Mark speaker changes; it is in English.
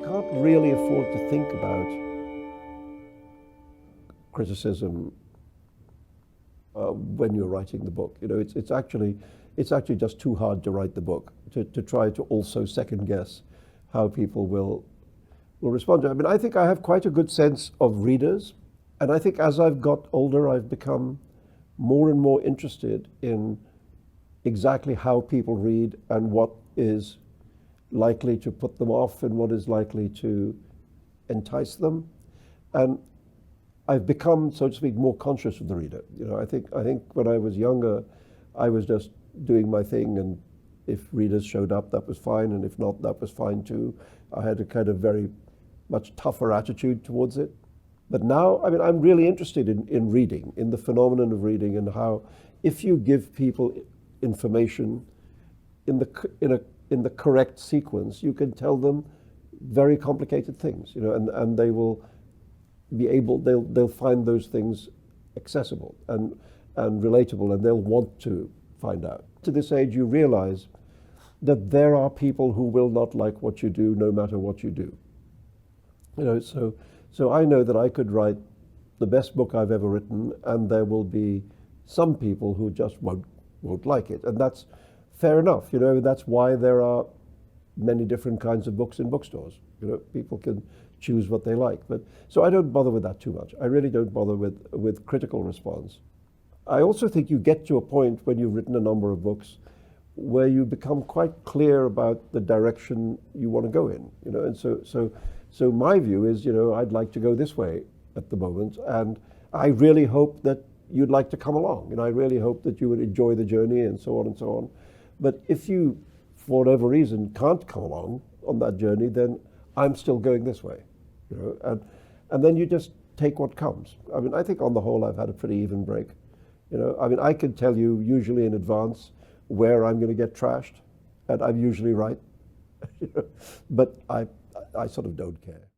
Speaker 1: can't really afford to think about criticism when you're writing the book. You know, it's actually just too hard to write the book, to try to also second guess how people will respond to it. I mean, I think I have quite a good sense of readers, and I think as I've got older, I've become more and more interested in exactly how people read and what is likely to put them off and what is likely to entice them. And I've become, so to speak, more conscious of the reader. You know, I think when I was younger, I was just doing my thing, and if readers showed up, that was fine, and if not, that was fine too. I had a kind of very much tougher attitude towards it. But now, I mean, I'm really interested in reading, in the phenomenon of reading, and how if you give people information in the correct sequence, you can tell them very complicated things, you know, and they will be able, they'll find those things accessible and relatable, and they'll want to find out. To this age, you realize that there are people who will not like what you do, no matter what you do. You know, so I know that I could write the best book I've ever written, and there will be some people who just won't like it, and that's fair enough. You know, that's why there are many different kinds of books in bookstores. You know, people can choose what they like. But so I don't bother with that too much. I really don't bother with critical response. I also think you get to a point when you've written a number of books where you become quite clear about the direction you want to go in. You know, and so my view is, you know, I'd like to go this way at the moment, and I really hope that you'd like to come along. You know, I really hope that you would enjoy the journey, and so on and so on. But if you, for whatever reason, can't come along on that journey, then I'm still going this way. You know, and then you just take what comes. I mean, I think on the whole, I've had a pretty even break. You know, I mean, I can tell you usually in advance where I'm going to get trashed, and I'm usually right. You know? But I sort of don't care.